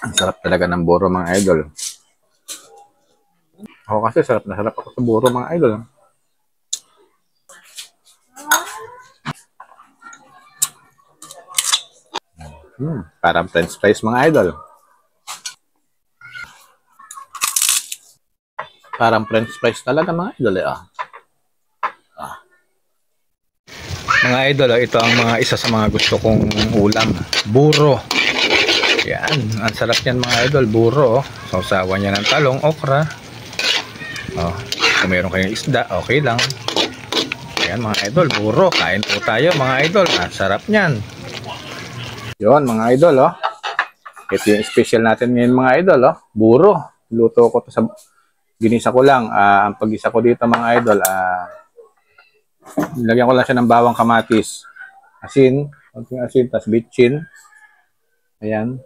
Ang sarap talaga ng buro mga idol. Ako kasi sarap na sarap ako sa buro mga idol. Parang french fries mga idol. Parang french fries talaga mga idol eh. Mga idol, ito ang mga isa sa mga gusto kong ulam. Buro. Yan, ang sarap yan mga idol, buro. Sausawan niya ng talong, okra. Kung meron kayong isda, okay lang. Yan mga idol, buro. Kain po tayo mga idol. Ang sarap niyan. Yon mga idol, ito yung special natin ngayon mga idol, buro. Luto ko to sa ginisa ko lang. Ang pag-isa ko dito mga idol, lagyan ko lang siya ng bawang kamatis. Asin, konting asin, tas bitchin. Ayan.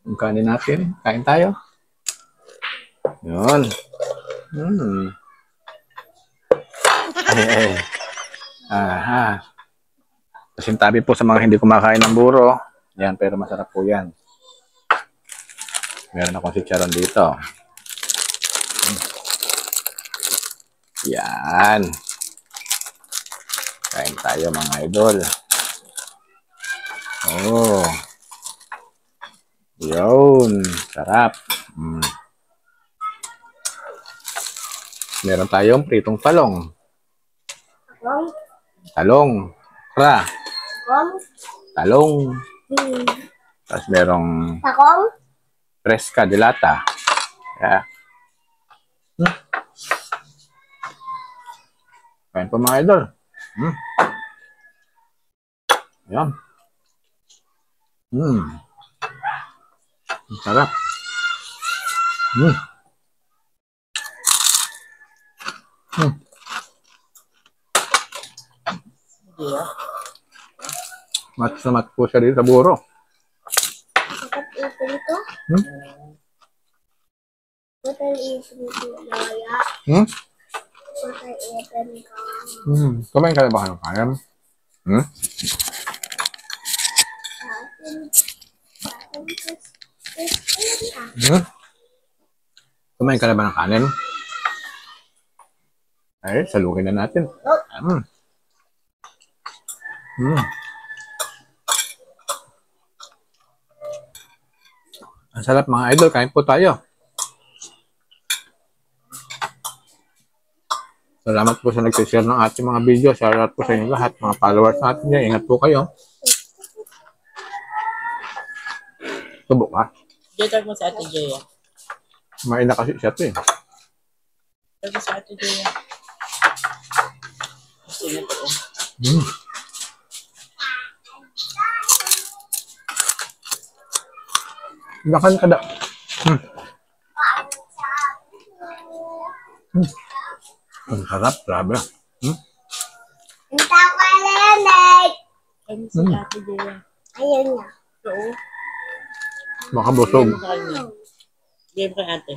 Yung kanin natin. Kain tayo. Yun. Aha. Pasintabi po sa mga hindi kumakain ng buro. Yan, pero masarap po yan. Meron akong chicharon dito. Yan. Kain tayo mga idol. Oh. Yun. Sarap. Meron tayong pritong talong. Talong. Okra. Talong. Tapos merong fresca de lata. Yeah. Kain po mga idol. Ayan. Sarap. Mat po siya dito sa buro. Kumain ka na ba kayo? Kumain ka na ba ng kanin? Ay, salukin na natin. Ang sarap mga idol, kain po tayo. Salamat po sa nag-share ng ating mga video. Salamat po sa inyo lahat, mga followers natin dyan. Ingat po kayo. Subok ha? Dito mo sa Ate Jaya. Kumain na kasi siya ito eh. Dito sa Ate Jaya. Gusto niya ito. Lakan ka da. Ang sarap, grabe. Kami sa Ate Jaya. Ayun na. Oo. Baka busog. Game kay ate.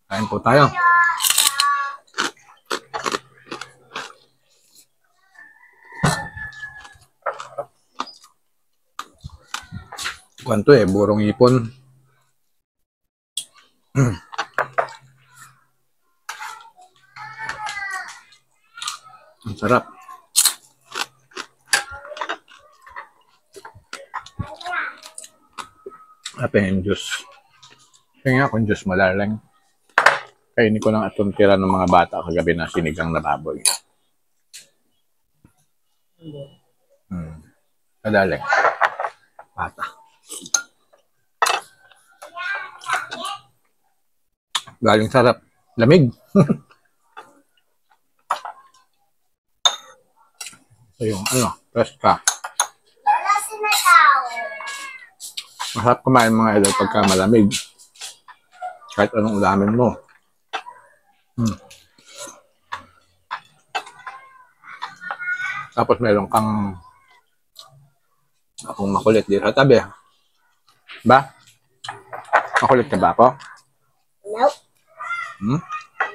Kain po tayo. Kwanto burong ipon. Ang sarap. Apa yung juice? Kaya nga akong juice malalang. Kainin ko lang itong tira ng mga bata kagabi na sinigang na baboy. Kadaling. Bata. Galing sarap. Lamig. So yung fresca. Masarap kumain mga idol pagka malamig. Kahit anong ulamin mo. Tapos meron kang akong makulit dito sa tabi. Ba? Makulit ka ba ako? Nope.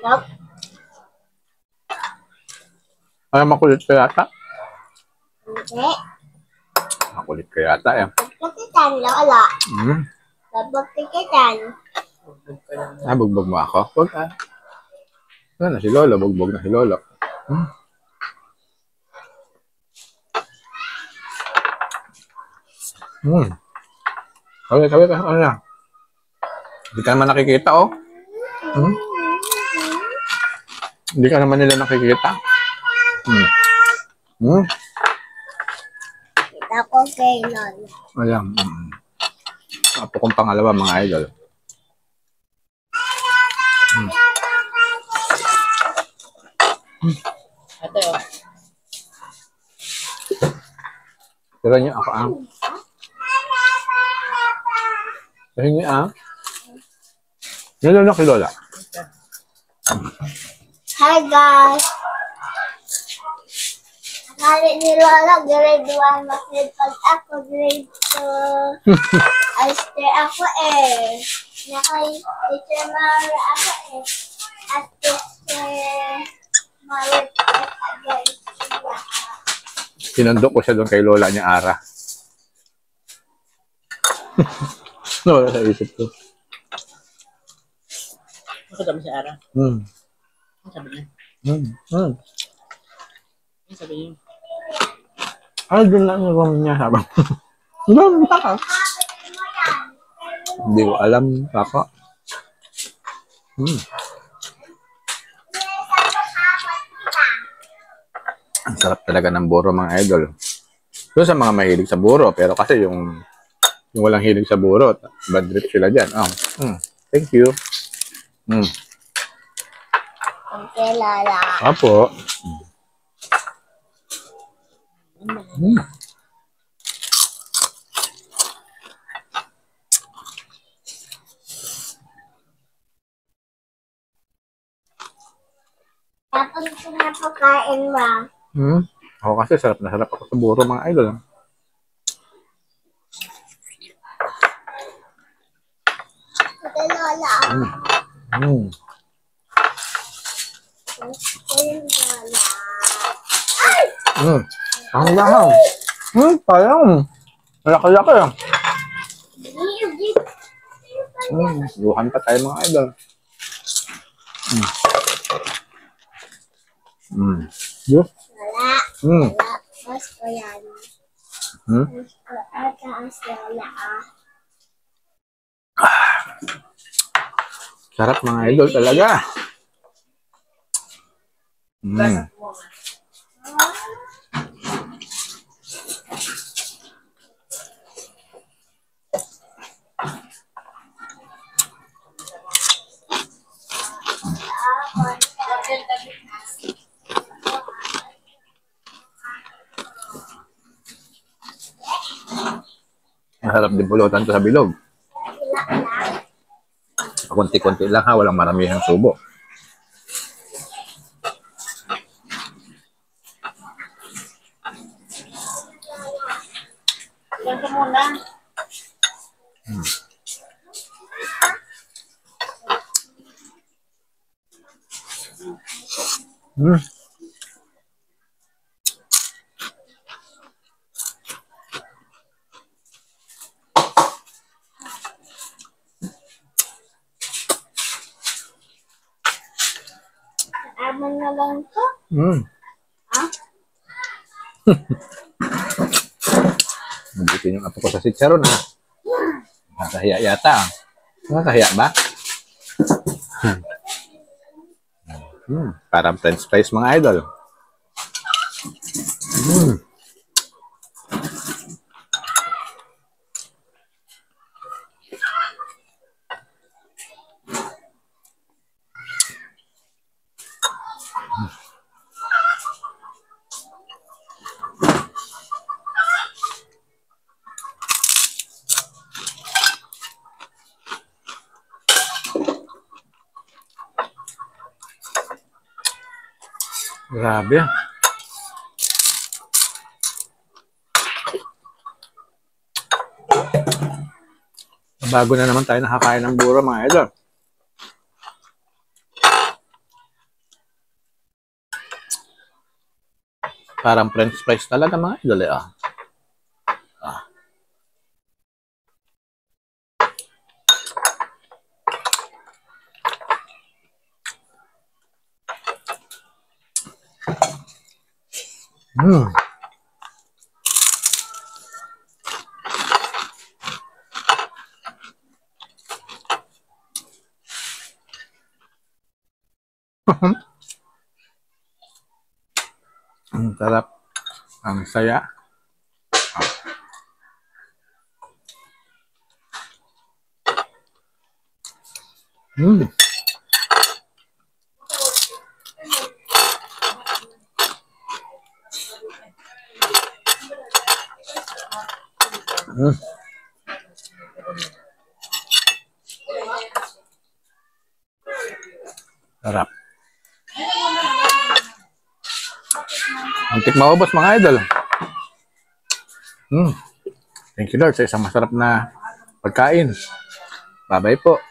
Nope. Ay, makulit ka yata? Hindi. Makulit ka yata eh. Pagkakitan, lola. Hmm. Pagkakitan. Bugbog mo ako? Huwag ah. Ano na si Lolo? Bugbog na si Lolo. Hmm. Hmm. Kawin ka. Ano na? Hindi ka naman nakikita, oh. Hmm? Hindi ka naman nila nakikita. Hmm. Hmm. Kita ko kay lola. Ayan. Hmm. Apo kong pangalawa, mga idol. Hmm. Ate, oh. Tira niyo ako, ah. Tira niyo, ah. Nilolok si Lola. Hi guys! Akala ni Lola, grade 1 masid pag ako grade 2. Aster ako eh. Nakay Teacher Mara ako eh. At Teacher Mara again. Sinundok ko siya doon kay Lola niya, Ara. Wala sa isip ko. Nakasama si Ara. Hmm. Ano sabi niya? Hmm. Hmm. Ano sabi niya? Ay, doon lang yung room niya, sabi. Doon, baka. Hindi ko alam, baka. Hmm. Ang sarap talaga ng buro, mga idol. Doon sa mga mahilig sa buro, pero kasi yung walang hilig sa buro, bad trip sila dyan. Oh. Hmm. Thank you. Hmm. Okay, Lola. Apo. Hmm. Tapos ko na pagkain ba? Hmm. Ako kasi sarap na sarap ako sa buro, mga idol. Okay, Lola. Hmm. Hmm. Okay, Lola. Hmm. Ang lahang. Hmm. Parang. Malaki-laki ah. Hmm. Luhan pa tayo, mga idol. Hmm. Hmm. Yes. Lola. Hmm. Lola. Boss ko yan. Hmm. Boss ko ataas, Lola ah. Sarap, mga idol talaga. Hmm. Masarap din pulutan to sa bilog. Kunti-kunti lang ha, walang maramihang subo. Ilan ka muna? Hmm. Aman na lang to. Hmm. Ha? Mabuti yung apo ko sa chicharon ha. Nakahiya yata. Nakahiya ba? Hmm. Parang french fries, mga idol. Hmm. Grabe. Bago na naman tayo nakakain ng buro, mga idol. Parang french fries talaga mga idol eh. Ah. Mm. Ang sarap. Ang saya. Mm. Mm. Sarap. Antik maubos mga idol. Thank you Lord sa isang masarap na pagkain. Bye-bye po.